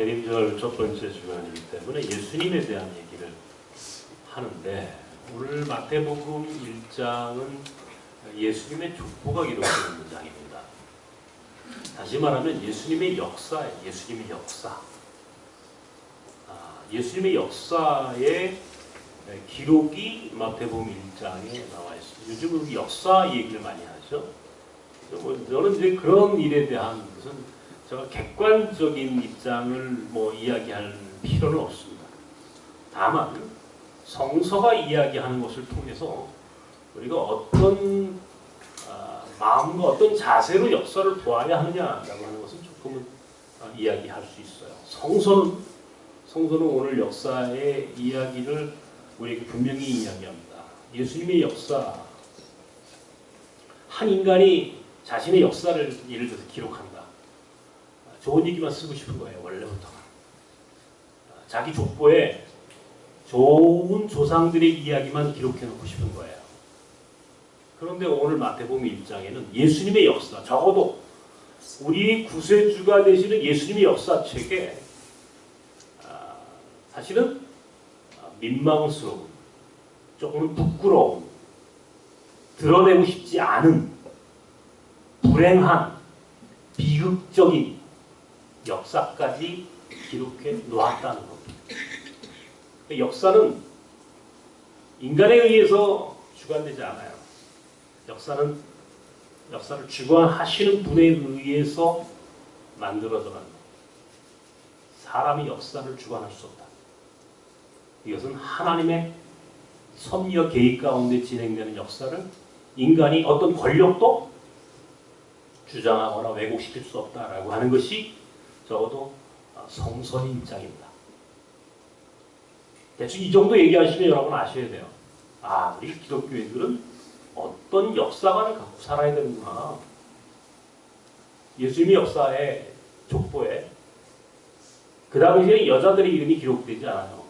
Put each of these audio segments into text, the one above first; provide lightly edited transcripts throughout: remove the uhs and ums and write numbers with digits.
대림절 첫 번째 주간이기 때문에 예수님에 대한 얘기를 하는데, 오늘 마태복음 1장은 예수님의 족보가 기록되는 문장입니다. 다시 말하면 예수님의 역사예요. 예수님의 역사. 예수님의 역사의 기록이 마태복음 1장에 나와 있습니다. 요즘 역사 얘기를 많이 하죠. 저는 이제 그런 일에 대한 무슨 제가 객관적인 입장을 이야기할 필요는 없습니다. 다만 성서가 이야기하는 것을 통해서 우리가 어떤 마음과 어떤 자세로 역사를 보아야 하느냐라고 하는 것은 조금은 이야기할 수 있어요. 성서는 오늘 역사의 이야기를 우리에게 분명히 이야기합니다. 예수님의 역사, 한 인간이 자신의 역사를 예를 들어서 기록한다. 좋은 얘기만 쓰고 싶은 거예요. 원래부터. 자기 족보에 좋은 조상들의 이야기만 기록해놓고 싶은 거예요. 그런데 오늘 마태복음 1장에는 예수님의 역사, 적어도 우리 구세주가 되시는 예수님의 역사책에 사실은 민망스러운, 조금은 부끄러운, 드러내고 싶지 않은 불행한, 비극적인 역사까지 기록해 놓았다는 겁니다. 역사는 인간에 의해서 주관되지 않아요. 역사를 주관하시는 분에 의해서 만들어져 간 겁니다. 사람이 역사를 주관할 수 없다. 이것은 하나님의 섭리와 계획 가운데 진행되는 역사를 인간이 어떤 권력도 주장하거나 왜곡시킬 수 없다라고 하는 것이 적어도 성서의 입장입니다. 대충 이 정도 얘기하시면 여러분 아셔야 돼요. 우리 기독교인들은 어떤 역사관을 갖고 살아야 되는구나. 예수님의 역사의 족보에 그 당시에 여자들의 이름이 기록되지 않아요.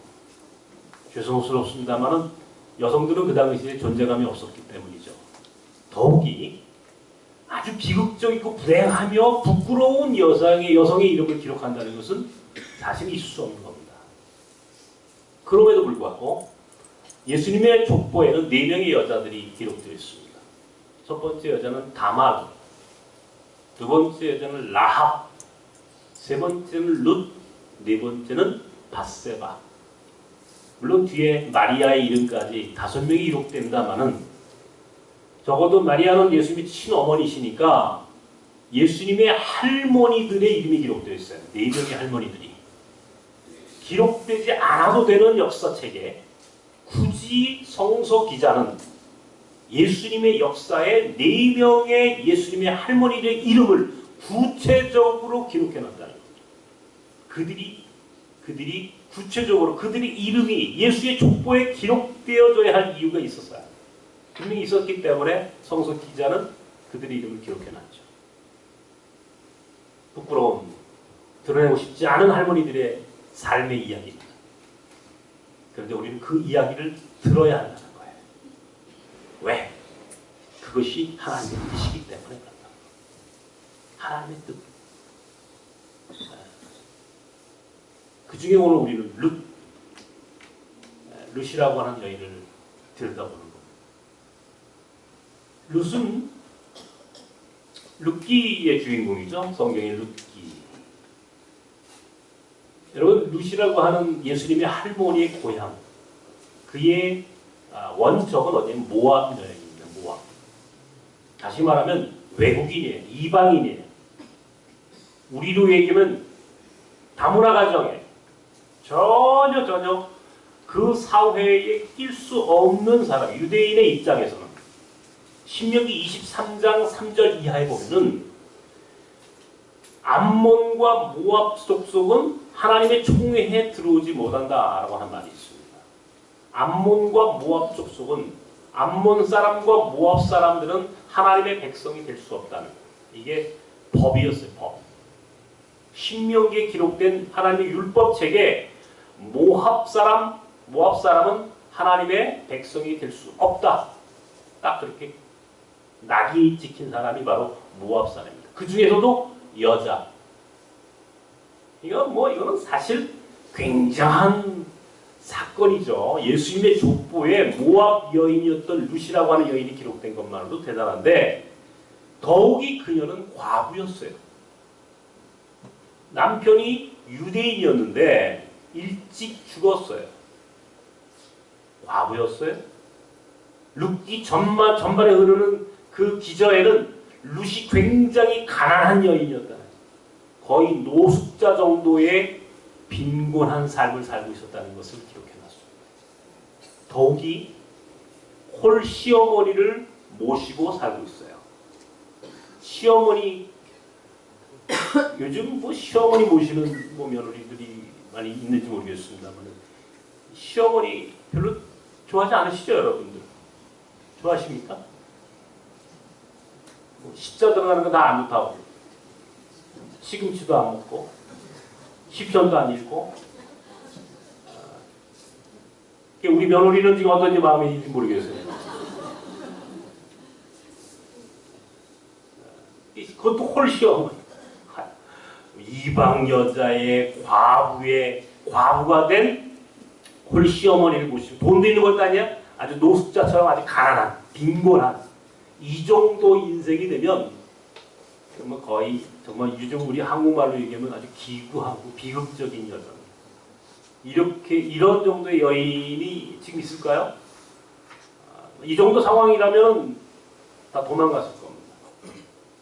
죄송스럽습니다만 여성들은 그 당시에 존재감이 없었기 때문이죠. 더욱이 아주 비극적이고 불행하며 부끄러운 여성의 이름을 기록한다는 것은 사실 있을 수 없는 겁니다. 그럼에도 불구하고 예수님의 족보에는 4명의 여자들이 기록되어 있습니다. 첫 번째 여자는 다말, 두 번째 여자는 라합, 세 번째는 룻, 네 번째는 밧세바. 물론 뒤에 마리아의 이름까지 5명이 기록된다마는 적어도 마리아는 예수님의 친어머니시니까 예수님의 할머니들의 이름이 기록되어 있어요. 4명의 할머니들이. 기록되지 않아도 되는 역사책에 굳이 성서 기자는 예수님의 역사에 4명의 예수님의 할머니들의 이름을 구체적으로 기록해놨다는 겁니다. 그들이 구체적으로 그들의 이름이 예수의 족보에 기록되어져야 할 이유가 있었어요. 분명히 있었기 때문에 성서 기자는 그들의 이름을 기록해놨죠. 부끄러운, 드러내고 싶지 않은 할머니들의 삶의 이야기입니다. 그런데 우리는 그 이야기를 들어야 한다는 거예요. 왜? 그것이 하나님의 뜻이기 때문에 그렇다. 하나님의 뜻. 그 중에 오늘 우리는 룻이라고 하는 여인을 들여다보는 겁니다. 룻은 룻기의 주인공이죠. 성경의 룻기. 여러분, 룻이라고 하는 예수님의 할머니의 고향, 그의 원적은 어디냐면 모압 여행입니다. 모압. 다시 말하면 외국인이에요. 이방인이에요. 우리로 얘기하면 다문화 가정에 전혀 그 사회에 낄 수 없는 사람, 유대인의 입장에서는 신명기 23장 3절 이하에 보면은 암몬과 모압 족속은 하나님의 총회에 들어오지 못한다라고 하는 말이 있습니다. 암몬과 모압 족속은 암몬 사람과 모압 사람들은 하나님의 백성이 될 수 없다는, 이게 법이었어요. 법. 신명기에 기록된 하나님의 율법책에 모압 사람은 하나님의 백성이 될 수 없다. 딱 그렇게 낙이 찍힌 사람이 바로 모압 사람입니다. 그 중에서도 이거는 사실 굉장한 사건이죠. 예수님의 족보에 모압 여인이었던 루시라고 하는 여인이 기록된 것만으로도 대단한데 더욱이 그녀는 과부였어요. 남편이 유대인이었는데 일찍 죽었어요. 과부였어요. 룻기 전반에 흐르는 그 기저에는 룻이 굉장히 가난한 여인이었다. 거의 노숙자 정도의 빈곤한 삶을 살고 있었다는 것을 기록해놨습니다. 더욱이 홀 시어머니를 모시고 살고 있어요. 시어머니 요즘 시어머니 모시는 며느리들이 많이 있는지 모르겠습니다만 시어머니 별로 좋아하지 않으시죠, 여러분들? 좋아하십니까? 십자 들어가는 거 다 안 좋다고. 시금치도 안 먹고 시편도 안 읽고. 우리 며느리는 지금 어떤지 마음인지 모르겠어요. 그것도 홀시어머니. 이방 여자의 과부가 된 홀시어머니를 모시고 돈도 있는 것도 아니야. 아주 노숙자처럼 아주 가난한, 빈곤한 이 정도 인생이 되면 정말 거의 정말 요즘 우리 한국말로 얘기하면 아주 기구하고 비극적인 여자. 이런 정도의 여인이 지금 있을까요? 이 정도 상황이라면 다 도망갔을 겁니다.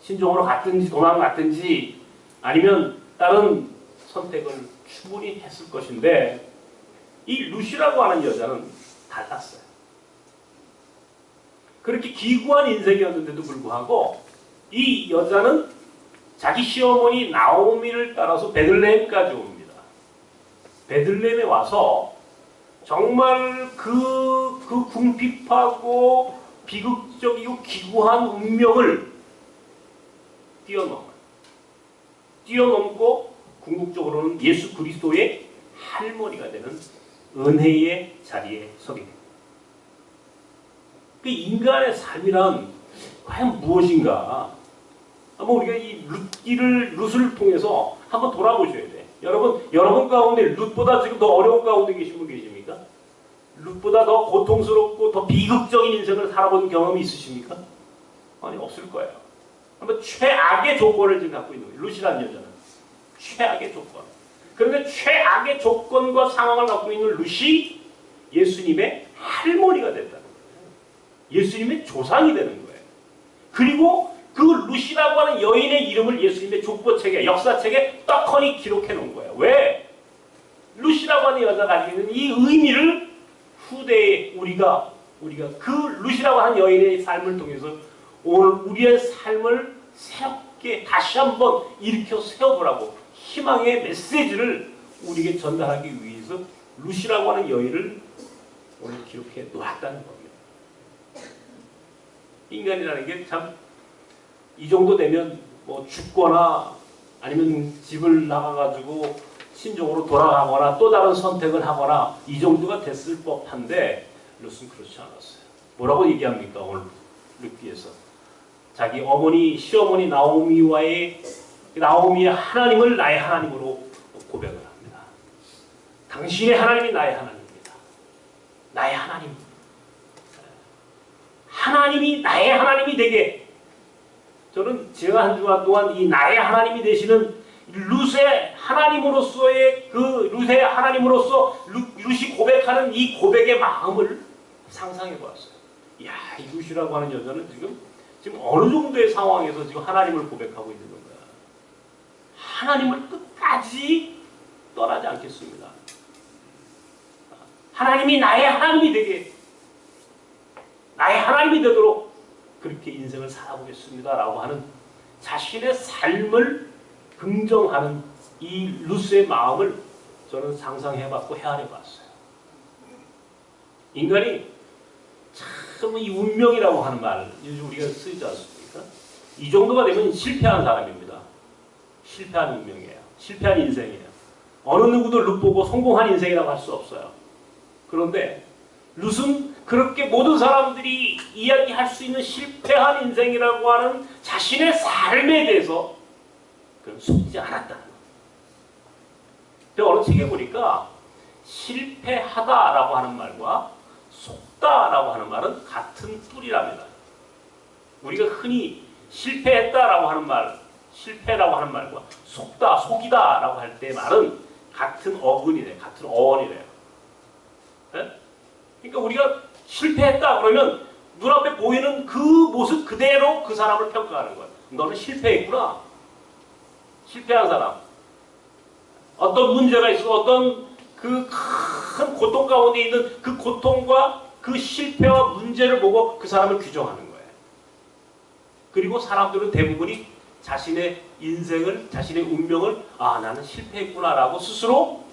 신종으로 갔든지 도망갔든지 아니면 다른 선택을 충분히 했을 것인데 이 루시라고 하는 여자는 달랐어요. 그렇게 기구한 인생이었는데도 불구하고 이 여자는 자기 시어머니 나오미를 따라서 베들레헴까지 옵니다. 베들레헴에 와서 정말 그 궁핍하고 비극적이고 기구한 운명을 뛰어넘고 궁극적으로는 예수 그리스도의 할머니가 되는 은혜의 자리에 서게 됩니다. 그 인간의 삶이란 과연 무엇인가? 한번 우리가 이 룻을 통해서 한번 돌아보셔야 돼. 여러분 가운데 룻보다 지금 더 어려운 가운데 계신 분 계십니까? 룻보다 더 고통스럽고 더 비극적인 인생을 살아본 경험이 있으십니까? 아니, 없을 거예요. 한번 최악의 조건을 지금 갖고 있는 거예요. 룻이라는 여자는. 최악의 조건. 그런데 최악의 조건과 상황을 갖고 있는 룻이 예수님의 할머니가 됐다는 거예요. 예수님의 조상이 되는 거예요. 그리고 그 룻이라고 하는 여인의 이름을 예수님의 족보책에, 역사책에 떡하니 기록해 놓은 거예요. 왜? 룻이라고 하는 여자가 가지고 있는 이 의미를 후대에 우리가 그 룻이라고 하는 여인의 삶을 통해서 오늘 우리의 삶을 새롭게 다시 한번 일으켜 세워보라고 희망의 메시지를 우리에게 전달하기 위해서 룻이라고 하는 여인을 오늘 기록해 놓았다는 겁니다. 인간이라는 게 참 이 정도 되면 뭐 죽거나 아니면 집을 나가가지고 신종으로 돌아가거나 또 다른 선택을 하거나 이 정도가 됐을 법한데 룻은 그렇지 않았어요. 뭐라고 얘기합니까? 오늘 룻기에서 자기 시어머니 나오미의 하나님을 나의 하나님으로 고백을 합니다. 당신의 하나님이 나의 하나님입니다. 나의 하나님. 하나님이 나의 하나님이 되게 저는 제가 한 주간 동안 이 나의 하나님이 되시는 룻의 하나님으로서의 룻의 하나님으로서 룻이 고백하는 이 고백의 마음을 상상해 보았어요. 이야, 이 룻이라고 하는 여자는 지금 어느 정도의 상황에서 지금 하나님을 고백하고 있는 건가? 하나님을 끝까지 떠나지 않겠습니다. 하나님이 나의 하나님이 되게 나의 하나님이 되도록 그렇게 인생을 살아보겠습니다 라고 하는 자신의 삶을 긍정하는 이 룻의 마음을 저는 상상해봤고 헤아려봤어요. 인간이 참 이 운명이라고 하는 말 요즘 우리가 쓰지 않습니까? 이 정도가 되면 실패한 사람입니다. 실패한 운명이에요. 실패한 인생이에요. 어느 누구도 룻 보고 성공한 인생이라고 할 수 없어요. 그런데 룻은 그렇게 모든 사람들이 이야기할 수 있는 실패한 인생이라고 하는 자신의 삶에 대해서 속지 않았다는 거예요. 제가 어느 책에 보니까 실패하다라고 하는 말과 속다라고 하는 말은 같은 뿔이랍니다. 우리가 흔히 실패했다라고 하는 말, 실패라고 하는 말과 속다, 속이다라고 할 때 말은 같은 어근이래요. 같은 어원이래요. 네? 그러니까 우리가 실패했다 그러면 눈앞에 보이는 그 모습 그대로 그 사람을 평가하는 거예요. 너는 실패했구나. 실패한 사람. 어떤 문제가 있어, 어떤 그 큰 고통 가운데 있는 그 고통과 그 실패와 문제를 보고 그 사람을 규정하는 거예요. 그리고 사람들은 대부분이 자신의 인생을, 자신의 운명을 나는 실패했구나라고 스스로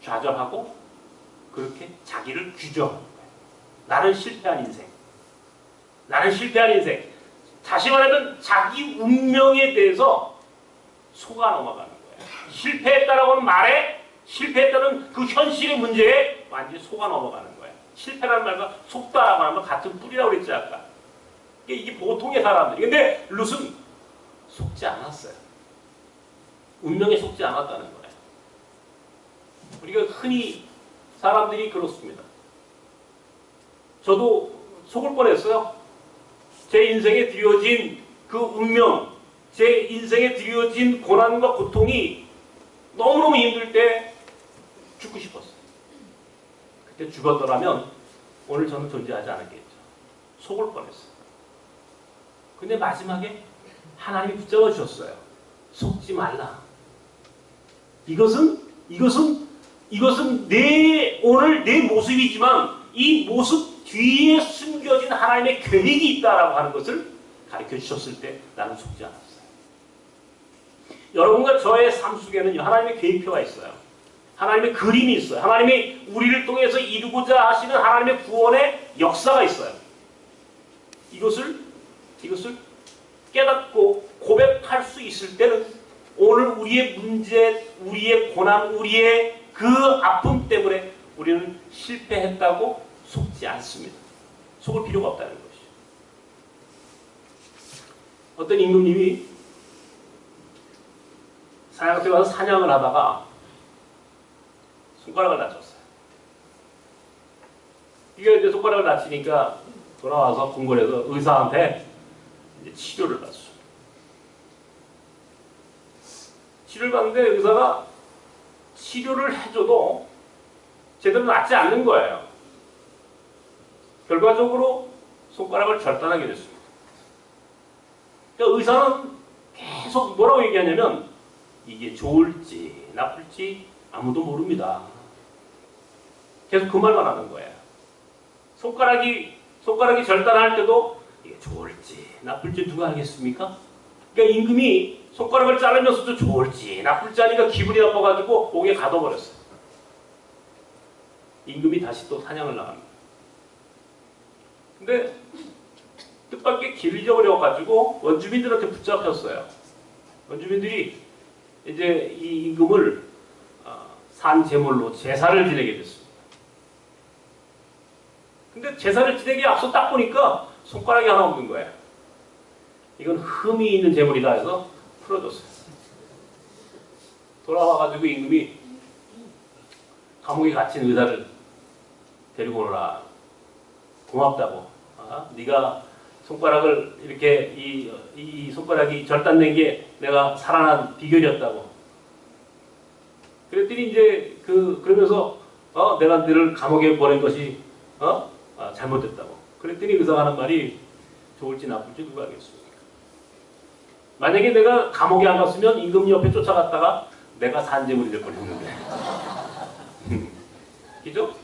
좌절하고 그렇게 자기를 규정하는 거예요. 나는 실패한 인생. 나는 실패한 인생. 다시 말하면 자기 운명에 대해서 속아 넘어가는 거예요. 실패했다라고 하는 말에, 실패했다는 그 현실의 문제에 완전히 속아 넘어가는 거예요. 실패라는 말과 속다라고 하는 말 같은 뿌리라고 그랬지 아까. 이게 보통의 사람들이. 근데 룻은 속지 않았어요. 운명에 속지 않았다는 거예요. 우리가 흔히 사람들이 그렇습니다. 저도 속을 뻔했어요. 제 인생에 드려진 그 운명, 제 인생에 드려진 고난과 고통이 너무너무 힘들 때 죽고 싶었어요. 그때 죽었더라면 오늘 저는 존재하지 않았겠죠. 속을 뻔했어요. 근데 마지막에 하나님이 붙잡아 주셨어요. 속지 말라. 이것은 오늘 내 모습이지만 이 모습 뒤에 숨겨진 하나님의 계획이 있다라고 하는 것을 가르쳐 주셨을 때 나는 속지 않았어요. 여러분과 저의 삶 속에는 하나님의 계획표가 있어요. 하나님의 그림이 있어요. 하나님이 우리를 통해서 이루고자 하시는 하나님의 구원의 역사가 있어요. 이것을 깨닫고 고백할 수 있을 때는 오늘 우리의 문제, 우리의 고난, 우리의 그 아픔 때문에 우리는 실패했다고 속지 않습니다. 속을 필요가 없다는 것이죠. 어떤 임금님이 사냥터에 가서 사냥을 하다가 손가락을 다쳤어요. 이게 이제 손가락을 다치니까 돌아와서 궁궐에서 의사한테 이제 치료를 받았어요. 치료를 받는데 의사가 치료를 해줘도 제대로 낫지 않는 거예요. 결과적으로 손가락을 절단하게 됐습니다. 그러니까 의사는 계속 뭐라고 얘기하냐면 이게 좋을지 나쁠지 아무도 모릅니다. 계속 그 말만 하는 거예요. 손가락이 절단할 때도 이게 좋을지 나쁠지 누가 알겠습니까? 그러니까 임금이 손가락을 자르면서도 좋을지 나쁠지 하니까 기분이 나빠가지고 옥에 가둬버렸어요. 임금이 다시 또 사냥을 나갑니다. 근데 뜻밖의 길을 잃어버려가지고 원주민들한테 붙잡혔어요. 원주민들이 이제 이 임금을 산 제물로 제사를 지내게 됐습니다. 근데 제사를 지내기에 앞서 딱 보니까 손가락이 하나 없는 거예요. 이건 흠이 있는 제물이다 해서 풀어줬어요. 돌아와가지고 임금이 감옥에 갇힌 의사를 데리고 오너라. 고맙다고. 네가 손가락을 이렇게 이 손가락이 절단된 게 내가 살아난 비결이었다고. 그랬더니 이제 그러면서 내가 너를 감옥에 보낸 것이 잘못됐다고. 그랬더니 의사가 하는 말이 좋을지 나쁠지 누가 알겠습니까? 만약에 내가 감옥에 안 갔으면 임금 옆에 쫓아갔다가 내가 산재물이 될 뻔했는데. 그죠?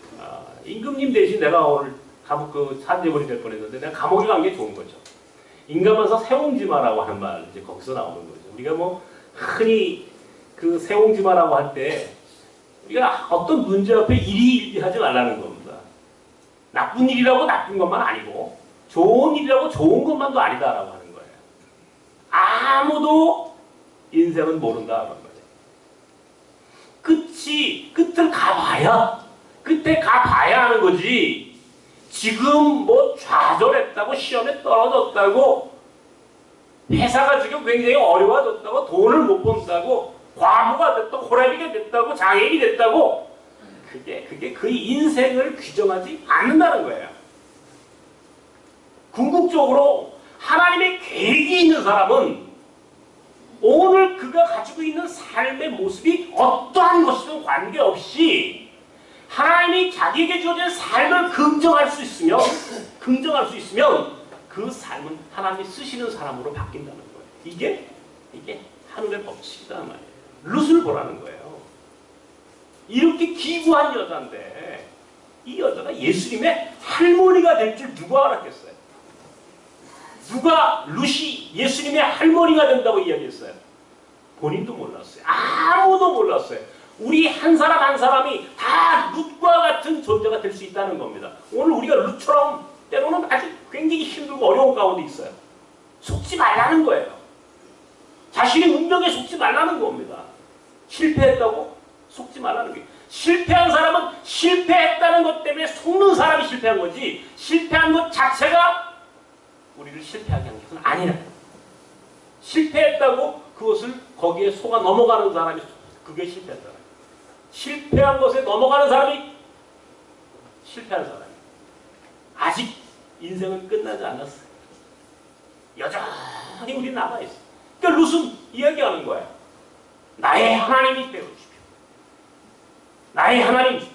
임금님 대신 내가 오늘 감옥 산재물이 될 뻔했는데 내가 감옥에 간 게 좋은 거죠. 인감에서 세옹지마라고 하는 말 이제 거기서 나오는 거죠. 우리가 뭐 흔히 그 세옹지마라고 할 때 우리가 어떤 문제 앞에 일희일비하지 말라는 겁니다. 나쁜 일이라고 나쁜 것만 아니고 좋은 일이라고 좋은 것만도 아니다라고 하는 거예요. 아무도 인생은 모른다라는 거예요. 끝을 끝에 가봐야 하는 거지. 지금 뭐 좌절했다고 시험에 떨어졌다고 회사가 지금 굉장히 어려워졌다고 돈을 못 번다고 과부가 됐다고, 호랑이가 됐다고, 장애인이 됐다고, 그게 그의 인생을 규정하지 않는다는 거예요. 궁극적으로 하나님의 계획이 있는 사람은 오늘 그가 가지고 있는 삶의 모습이 어떠한 것이든 관계없이 하나님이 자기에게 주어진 삶을 긍정할 수 있으면 그 삶은 하나님이 쓰시는 사람으로 바뀐다는 거예요. 이게 하늘의 법칙이다 말이에요. 룻을 보라는 거예요. 이렇게 기구한 여자인데 이 여자가 예수님의 할머니가 될 줄 누가 알았겠어요? 누가 룻이 예수님의 할머니가 된다고 이야기했어요? 본인도 몰랐어요. 아무도 몰랐어요. 우리 한 사람 한 사람이 다 룻과 같은 존재가 될 수 있다는 겁니다. 오늘 우리가 룻처럼 때로는 아주 굉장히 힘들고 어려운 가운데 있어요. 속지 말라는 거예요. 자신의 운명에 속지 말라는 겁니다. 실패했다고 속지 말라는 게. 실패한 사람은 실패했다는 것 때문에 속는 사람이 실패한 거지, 실패한 것 자체가 우리를 실패하게 한 것은 아니라, 실패했다고 그것을 거기에 속아 넘어가는 사람이 그게 실패한 사람. 실패한 것에 넘어가는 사람이 실패한 사람이. 아직 인생은 끝나지 않았어요. 여전히 우리 남아있어. 그러니까 룻은 이야기하는 거야. 나의 하나님이 되어주십시오. 나의 하나님.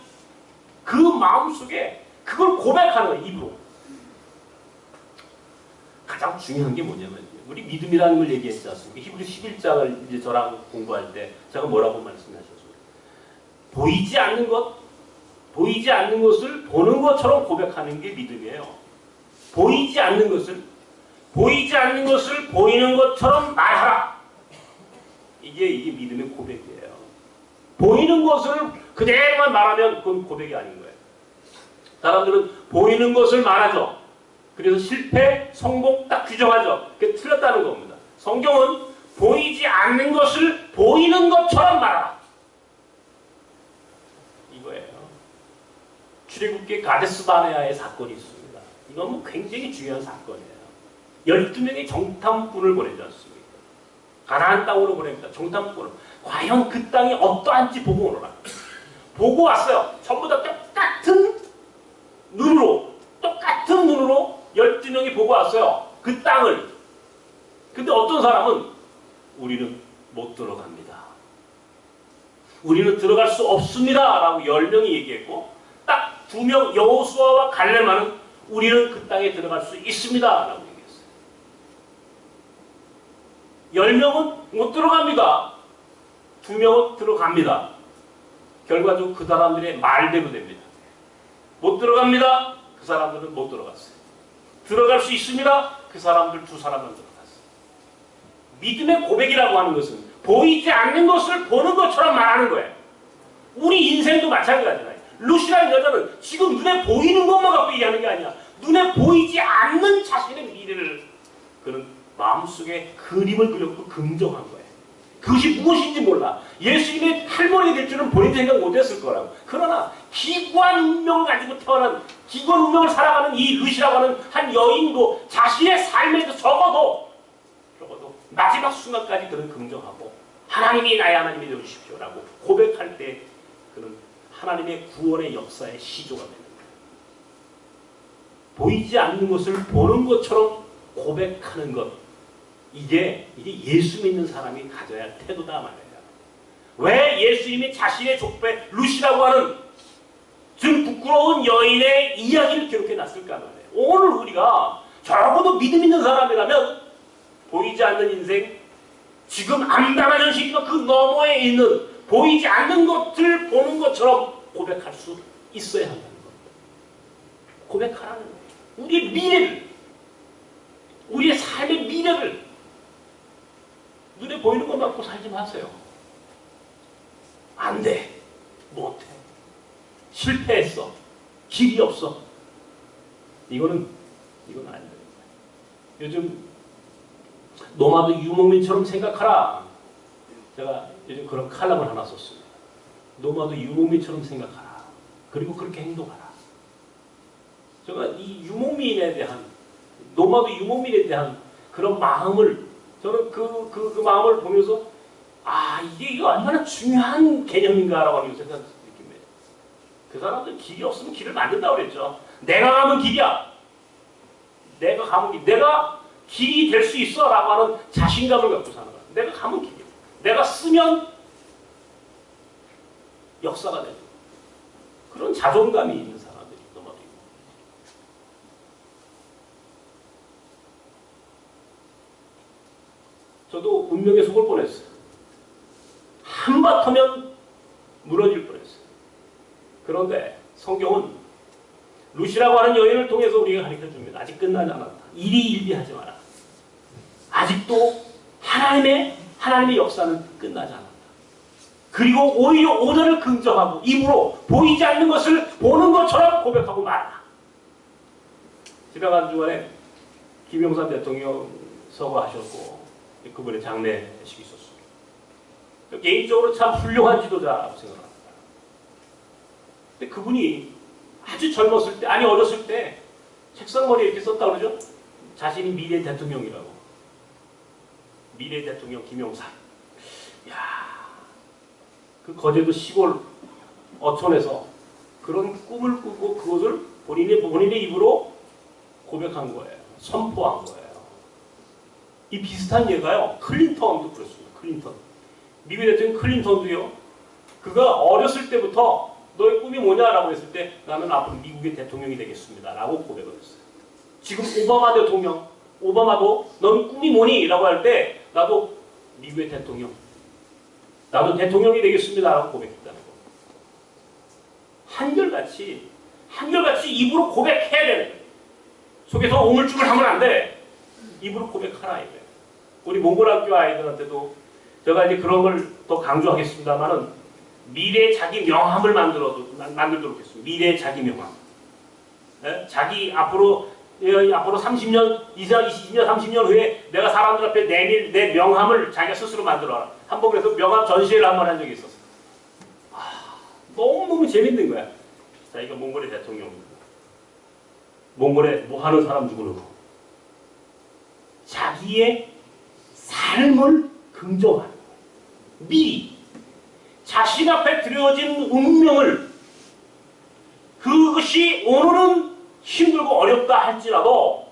그 마음속에 그걸 고백하는 거야, 입으로. 가장 중요한 게 뭐냐면, 우리 믿음이라는 걸 얘기했지 않습니까? 히브리 11장을 이제 저랑 공부할 때 제가 뭐라고 말씀하셨습니까? 보이지 않는 것을 보는 것처럼 고백하는 게 믿음이에요. 보이지 않는 것을 보이는 것처럼 말하라. 이게 믿음의 고백이에요. 보이는 것을 그대로만 말하면 그건 고백이 아닌 거예요. 사람들은 보이는 것을 말하죠. 그래서 실패, 성공 딱 규정하죠. 그게 틀렸다는 겁니다. 성경은 보이지 않는 것을 보이는 것처럼 말하라. 이거예요. 출애굽기 가데스 바네아의 사건이 있습니다. 이건 뭐 굉장히 중요한 사건이에요. 12명의 정탐꾼을 보내지 않습니까? 가나안 땅으로 보냅니다. 정탐꾼을. 과연 그 땅이 어떠한지 보고 오너라. 보고 왔어요. 전부 다 똑같은 눈으로 12명이 보고 왔어요. 그 땅을. 근데 어떤 사람은 우리는 못 들어갑니다. 우리는 들어갈 수 없습니다. 라고 10명이 얘기했고, 딱 2명 여호수아와 갈렙만은 우리는 그 땅에 들어갈 수 있습니다. 라고 얘기했어요. 10명은 못 들어갑니다. 2명은 들어갑니다. 결과적으로 그 사람들의 말대로 됩니다. 못 들어갑니다. 그 사람들은 못 들어갔어요. 들어갈 수 있습니다. 그 사람들 2사람만 들어갔어요. 믿음의 고백이라고 하는 것은 보이지 않는 것을 보는 것처럼 말하는 거예요. 우리 인생도 마찬가지잖아요. 룻이라는 여자는 지금 눈에 보이는 것만 갖고 얘기하는 게 아니야. 눈에 보이지 않는 자신의 미래를 그는 마음속에 그림을 그렸고 긍정한 거예요. 그것이 무엇인지 몰라. 예수님의 할머니 될 줄은 본인 생각 못했을 거라고. 그러나 기구한 운명을 가지고 태어난, 기구한 운명을 살아가는 이 룻이라고 하는 한 여인도 자신의 삶에서 적어도 마지막 순간까지 그는 긍정하고 하나님이 나의 하나님이 되어주십시오라고 고백할 때 그는 하나님의 구원의 역사의 시조가 되는 거예요. 보이지 않는 것을 보는 것처럼 고백하는 것, 이게 예수 믿는 사람이 가져야 할 태도다 말이에요. 왜 예수님이 자신의 족보에 룻이라고 하는 좀 부끄러운 여인의 이야기를 기록해 놨을까 말이에요. 오늘 우리가 적어도 믿음 있는 사람이라면 보이지 않는 인생, 지금 암담한 현실이지만 그 너머에 있는 보이지 않는 것을 보는 것처럼 고백할 수 있어야 한다는 겁니다. 고백하라는 거예요. 우리의 미래를, 우리의 삶의 미래를 눈에 보이는 것만 갖고 살지 마세요. 안 돼. 못해. 실패했어. 길이 없어. 이건 안 됩니다. 요즘 노마드 유목민처럼 생각하라. 제가 요즘 그런 칼럼을 하나 썼습니다. 노마드 유목민처럼 생각하라. 그리고 그렇게 행동하라. 제가 이 유목민에 대한, 노마드 유목민에 대한 그런 마음을, 저는 그 마음을 보면서 아, 이게 얼마나 중요한 개념인가라고 하는 생각을 느낍니다. 그 사람들 길이 없으면 길을 만든다고 그랬죠. 내가 가면 길이야. 내가 가면 길. 내가 길이 될 수 있어 라고 하는 자신감을 갖고 사는 거야. 내가 가면 길이야. 내가 쓰면 역사가 되죠. 그런 자존감이 있는 사람들이 너무 많아요. 저도 운명에 속을 뻔했어요. 한바탕면 무너질 뻔했어요. 그런데 성경은 루시라고 하는 여인을 통해서 우리가 가르쳐줍니다. 아직 끝나지 않았다. 일희일비하지 마라. 아직도 하나님의 역사는 끝나지 않았다. 그리고 오히려 오늘을 긍정하고 입으로 보이지 않는 것을 보는 것처럼 고백하고 말하라. 지나간 주간에 김영삼 대통령 서거하셨고 그분의 장례식이 있었습니다. 개인적으로 참 훌륭한 지도자라고 생각합니다. 근데 그분이 아주 젊었을 때, 아니 어렸을 때 책상머리에 이렇게 썼다 그러죠? 자신이 미래 대통령이라고. 미래 대통령 김영삼. 야, 그 거제도 시골 어촌에서 그런 꿈을 꾸고 그것을 본인의 입으로 고백한 거예요. 선포한 거예요. 이 비슷한 예가요. 클린턴도 그렇습니다. 클린턴. 미국 대통령 클린턴도요. 그가 어렸을 때부터 너의 꿈이 뭐냐라고 했을 때 나는 앞으로 미국의 대통령이 되겠습니다. 라고 고백을 했어요. 지금 오바마 대통령, 오바마도 넌 꿈이 뭐니? 라고 할 때 나도 미국의 대통령, 나도 대통령이 되겠습니다. 라고 고백했다는 거. 한결같이 입으로 고백해야 되는 거예요. 속에서 우물쭈물 하면 안 돼. 입으로 고백하라 이거예요. 우리 몽골학교 아이들한테도 제가 이제 그런 걸 더 강조하겠습니다만은 미래 자기 명함을 만들도록 했습니다. 미래 자기 명함. 네? 자기 앞으로 30년, 20년, 30년 후에 내가 사람들 앞에 내밀 내 명함을 자기가 스스로 만들어라. 한번 그래서 명함 전시회를 한 번 한 적이 있었어요. 너무너무 재밌는 거야. 자기가 몽골의 대통령이고, 몽골에 뭐 하는 사람 누구누구. 자기의 삶을 긍정하는 거예요. 미리. 자신 앞에 들여진 운명을 그것이 오늘은 힘들고 어렵다 할지라도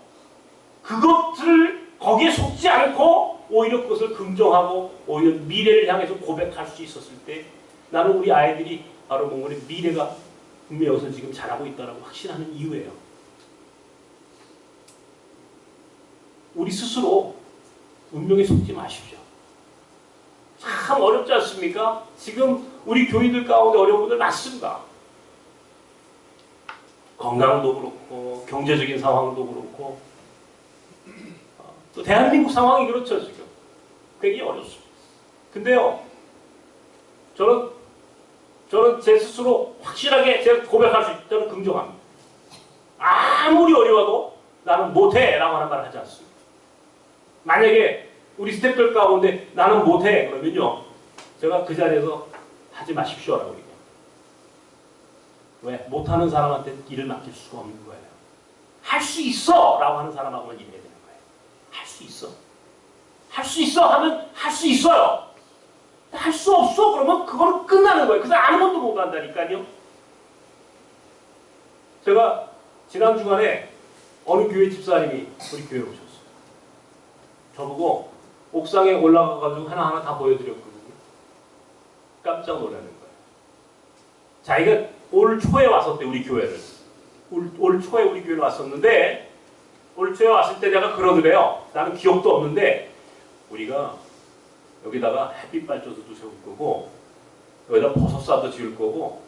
그것을 거기에 속지 않고 오히려 그것을 긍정하고 오히려 미래를 향해서 고백할 수 있었을 때 나는 우리 아이들이 바로 몽골의 미래가 분명히 여기서 지금 잘하고 있다고 확신하는 이유예요. 우리 스스로 운명에 속지 마십시오. 참 어렵지 않습니까? 지금 우리 교인들 가운데 어려운 분들 많습니다. 건강도 그렇고 경제적인 상황도 그렇고 또 대한민국 상황이 그렇죠 지금. 되게 어렵습니다. 근데요, 저는 제 스스로 확실하게 제가 고백할 수 있다는 긍정합니다. 아무리 어려워도 나는 못해라고 하는 말을 하지 않습니다. 만약에 우리 스태프들 가운데 나는 못해 그러면요, 제가 그 자리에서 하지 마십시오라고 얘기해요. 왜? 못하는 사람한테 일을 맡길 수가 없는 거예요. 할 수 있어 라고 하는 사람하고만 일해야 되는 거예요. 할 수 있어. 할 수 있어 하면 할 수 있어요. 할 수 없어 그러면 그거는 끝나는 거예요. 그래서 아무것도 못 한다니까요. 제가 지난 주간에 어느 교회 집사님이 우리 교회에 오셨어요. 저보고 옥상에 올라가가지고 하나하나 다 보여드렸거든요. 깜짝 놀라는 거예요. 자기가 올 초에 왔었대, 우리 교회를. 올 초에 우리 교회를 왔었는데, 올 초에 왔을 때 내가 그러더래요. 나는 기억도 없는데, 우리가 여기다가 햇빛 발전소도 세울 거고, 여기다 버섯사도 지을 거고,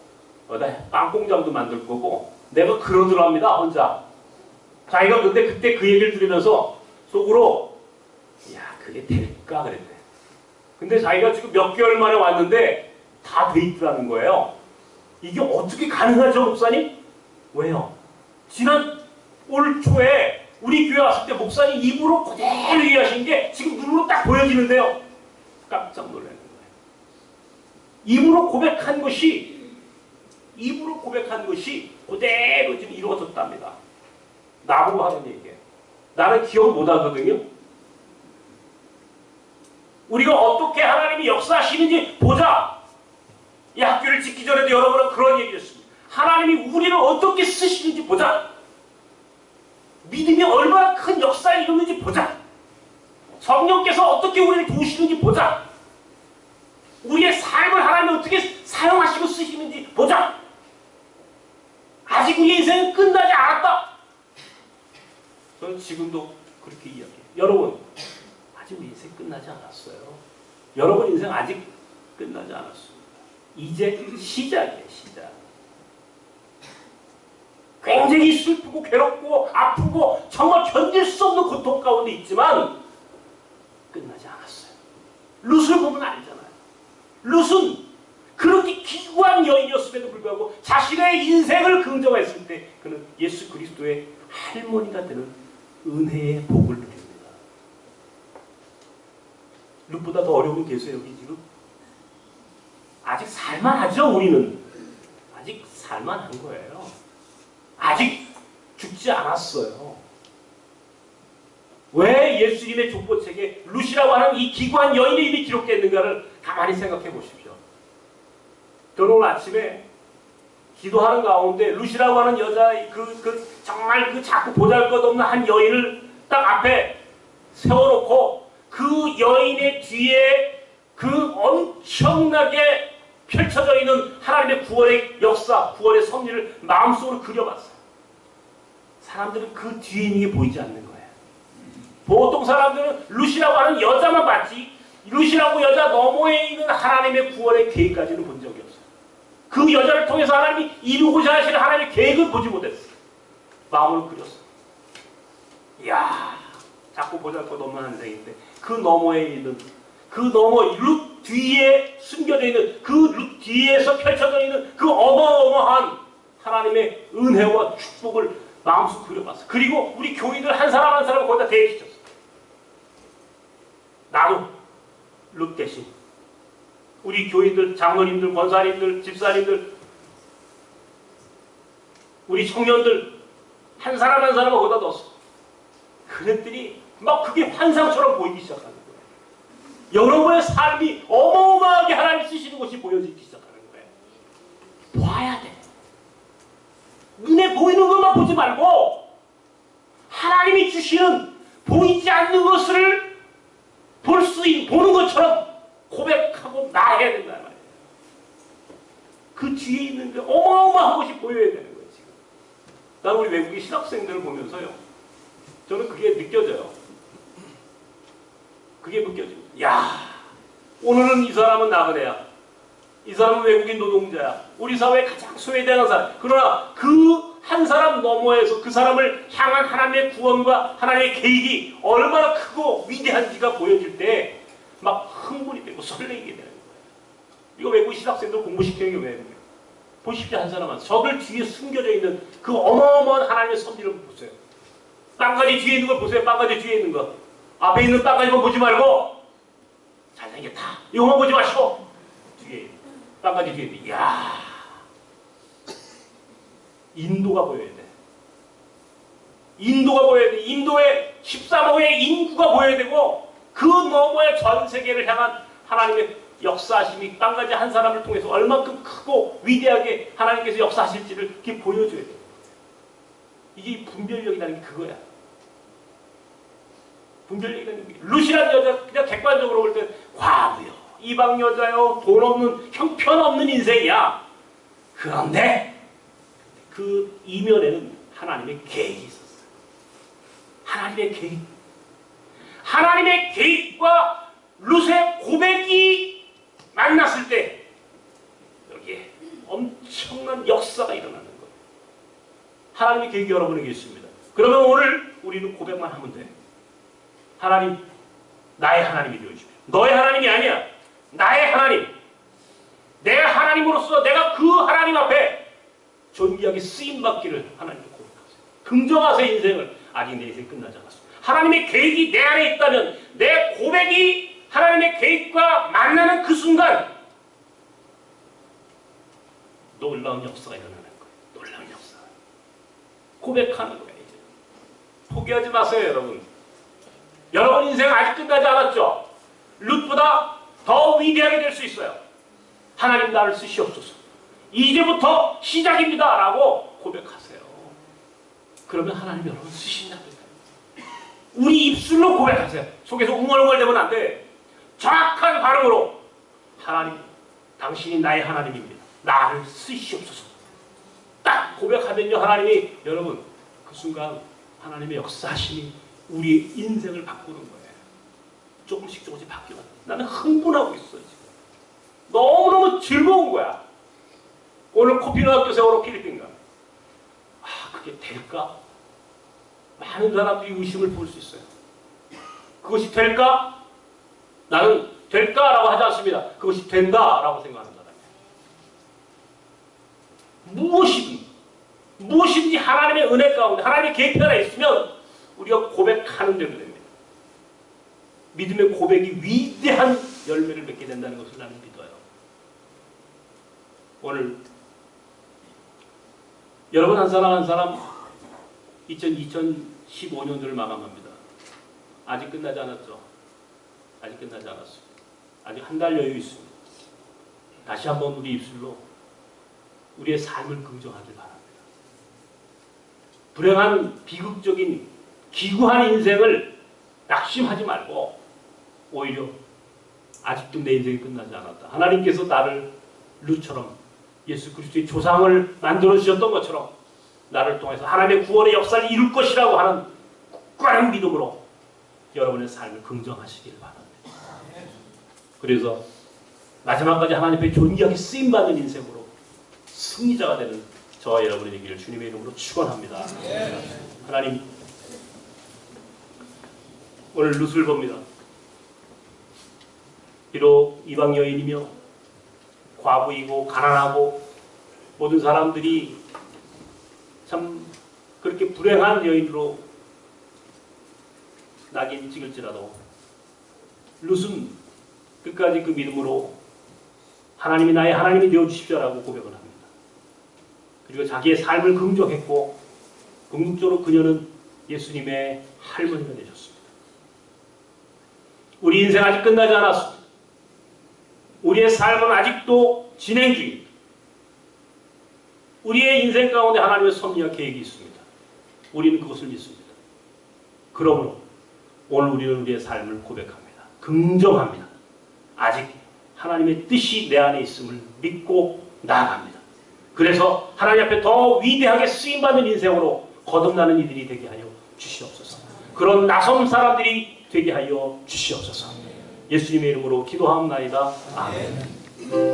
여기다 빵 공장도 만들 거고, 내가 그러더랍니다, 혼자. 자기가 근데 그때 그 얘기를 들으면서 속으로, 야, 그게 될까? 그랬대. 근데 자기가 지금 몇 개월 만에 왔는데 다 돼 있더라는 거예요. 이게 어떻게 가능하죠, 목사님? 왜요? 지난 올 초에 우리 교회 왔을 때 목사님 입으로 그대로 얘기하신 게 지금 눈으로 딱 보여지는데요. 깜짝 놀라는 거예요. 입으로 고백한 것이 그대로 지금 이루어졌답니다. 나보고 하는 얘기예요. 나는 기억 못 하거든요. 우리가 어떻게 하나님이 역사하시는지 보자. 이 학교를 짓기 전에도 여러 번 그런 얘기를 했습니다. 하나님이 우리를 어떻게 쓰시는지 보자. 믿음이 얼마나 큰 역사를 이루는지 보자. 성령께서 어떻게 우리를 도우시는지 보자. 우리의 삶을 하나님이 어떻게 사용하시고 쓰시는지 보자. 아직 우리의 인생은 끝나지 않았다. 저는 지금도 그렇게 이야기해요. 여러분, 아직 우리 인생 끝나지 않았어요. 여러분 인생 아직 끝나지 않았습니다. 이제 시작이에요, 시작. 굉장히 슬프고 괴롭고 아프고 정말 견딜 수 없는 고통 가운데 있지만 끝나지 않았어요. 룻을 보면 알잖아요. 룻은 그렇게 기구한 여인이었음에도 불구하고 자신의 인생을 긍정했을 때 그는 예수 그리스도의 할머니가 되는 은혜의 복을 누립니다. 룻보다 더 어려운 분 계세요, 여기 지금? 아직 살만하죠, 우리는? 아직 살만한 거예요. 아직 죽지 않았어요. 왜 예수님의 족보책에 룻이라고 하는 이 기구한 여인의 이름이 기록되어 있는가를 가만히 생각해 보십시오. 저는 오늘 아침에 기도하는 가운데 룻이라고 하는 여자, 정말 자꾸 보잘것없는 한 여인을 딱 앞에 세워놓고 그 여인의 뒤에 그 엄청나게 펼쳐져 있는 하나님의 구원의 역사, 구원의 섭리를 마음속으로 그려봤어요. 사람들은 그 뒤에 있는 게 보이지 않는 거예요. 보통 사람들은 룻이라고 하는 여자만 봤지 룻이라고 여자 너머에 있는 하나님의 구원의 계획까지는 본 적이 없어요. 그 여자를 통해서 하나님이 이루고자 하시는 하나님의 계획을 보지 못했어요. 마음을 그렸어요. 이야, 자꾸 보잘것없는 한 인생인데 그 너머에 있는 그 너머 룻 뒤에 숨겨져 있는 그 룻 뒤에서 펼쳐져 있는 그 어마어마한 하나님의 은혜와 축복을 마음속으로 그려봤어요. 그리고 우리 교인들 한 사람 한 사람을 거기다 대입시켰어요. 나도 룻 대신 우리 교인들, 장로님들, 권사님들, 집사님들, 우리 청년들 한 사람 한 사람을 거기다 넣었어. 그랬더니 막 그게 환상처럼 보이기 시작하는 거예요. 여러분의 삶이 어마어마하게 하나님 쓰시는 것이 보여지기 시작하는 거예요. 봐야 돼. 눈에 보이는 것만 보지 말고 하나님이 주시는 보이지 않는 것을 보는 것처럼 고백하고 나아야 된다는 말이에요. 그 뒤에 있는 게 어마어마한 것이 보여야 되는 거예요. 지금 난 우리 외국의 신학생들을 보면서요, 저는 그게 느껴져요. 그게 느껴집니다. 야, 오늘은 이 사람은 나그네야. 이 사람은 외국인 노동자야. 우리 사회에 가장 소외되는 사람. 그러나 그 한 사람 너머에서 그 사람을 향한 하나님의 구원과 하나님의 계획이 얼마나 크고 위대한지가 보여질 때 막 흥분이 되고 설레게 되는 거예요. 이거 외국 신학생들 공부시키는 게 왜 그래요? 보십시오, 한 사람은. 저들 뒤에 숨겨져 있는 그 어마어마한 하나님의 섭리를 보세요. 빵가지 뒤에 있는 걸 보세요. 빵가지 뒤에 있는 거. 앞에 있는 빵가지만 보지 말고 잘생겼다. 이거만 보지 마시고 뒤에 빵가지 뒤에 있는. 이야, 인도가 보여야 돼. 인도가 보여야 돼. 인도의 13억의 인구가 보여야 되고 그 너머의 전 세계를 향한 하나님의 역사하심이 빵가지 한 사람을 통해서 얼만큼 크고 위대하게 하나님께서 역사하실지를 이렇게 보여줘야 돼. 이게 분별력이라는 게 그거야. 분별력이라는 게. 룻이라는 여자 그냥 객관적으로 볼 때 과부요, 이방 여자요, 돈 없는 형편없는 인생이야. 그런데 그 이면에는 하나님의 계획이 있었어요. 하나님의 계획. 하나님의 계획과 룻의 고백이 만났을 때 여기에 엄청난 역사가 일어나는 거예요. 하나님의 계획이 여러분에게 있습니다. 그러면 오늘 우리는 고백만 하면 돼. 하나님, 나의 하나님이 되어주십시오. 너의 하나님이 아니야. 나의 하나님. 내 하나님으로서 내가 그 하나님 앞에 존귀하게 쓰임받기를 하나님께 고백하세요. 긍정하세요, 인생을. 아직 내 인생이 끝나지 않았습니다. 하나님의 계획이 내 안에 있다면 내 고백이 하나님의 계획과 만나는 그 순간 놀라운 역사가 일어나는 거예요. 놀라운 역사. 고백하는 거예요. 이제. 포기하지 마세요, 여러분. 여러분 인생 아직 끝나지 않았죠? 룻보다 더 위대하게 될 수 있어요. 하나님 나를 쓰시옵소서. 이제부터 시작입니다 라고 고백하세요. 그러면 하나님 여러분 쓰신답니다. 우리 입술로 고백하세요. 속에서 웅얼웅얼대면 안 돼. 정확한 발음으로 하나님 당신이 나의 하나님입니다. 나를 쓰시옵소서. 딱 고백하면요 하나님이 여러분 그 순간 하나님의 역사하심이 우리의 인생을 바꾸는 거예요. 조금씩 바뀌어. 나는 흥분하고 있어요 지금. 너무너무 즐거운 거야. 오늘 코피노학교 세월호 필리핀가. 그게 될까? 많은 사람들이 의심을 볼 수 있어요. 그것이 될까? 나는 될까라고 하지 않습니다. 그것이 된다라고 생각하는 사람이에요. 무엇이든지 하나님의 은혜 가운데 하나님의 계획이 하나 있으면 우리가 고백하는 대로 됩니다. 믿음의 고백이 위대한 열매를 맺게 된다는 것을 나는 믿어요. 오늘 여러분 한 사람 한 사람 2015년도를 마감합니다. 아직 끝나지 않았죠? 아직 끝나지 않았습니다. 아직 한 달 여유 있습니다. 다시 한번 우리 입술로 우리의 삶을 긍정하길 바랍니다. 불행한 비극적인 기구한 인생을 낙심하지 말고 오히려 아직도 내 인생이 끝나지 않았다. 하나님께서 나를 룻처럼 예수 그리스도의 조상을 만들어 주셨던 것처럼 나를 통해서 하나님의 구원의 역사를 이룰 것이라고 하는 굳건한 믿음으로 여러분의 삶을 긍정하시길 바랍니다. 그래서 마지막까지 하나님 앞에 존귀하게 쓰임받는 인생으로 승리자가 되는 저와 여러분이 되기를 주님의 이름으로 축원합니다. 하나님 오늘 룻을 봅니다. 비록 이방 여인이며 과부이고 가난하고 모든 사람들이 참 그렇게 불행한 여인으로 낙인 찍을지라도 룻은 끝까지 그 믿음으로 하나님이 나의 하나님이 되어주십시오라고 고백을 합니다. 그리고 자기의 삶을 긍정했고 궁극적으로 그녀는 예수님의 할머니가 되셨습니다. 우리 인생 아직 끝나지 않았습니다. 우리의 삶은 아직도 진행 중입니다. 우리의 인생 가운데 하나님의 섭리와 계획이 있습니다. 우리는 그것을 믿습니다. 그러므로 오늘 우리는 우리의 삶을 고백합니다. 긍정합니다. 아직 하나님의 뜻이 내 안에 있음을 믿고 나아갑니다. 그래서 하나님 앞에 더 위대하게 쓰임받는 인생으로 거듭나는 이들이 되게 하여 주시옵소서. 그런 나선 사람들이 되게 하여 주시옵소서. 예수님의 이름으로 기도하옵나이다. 아멘.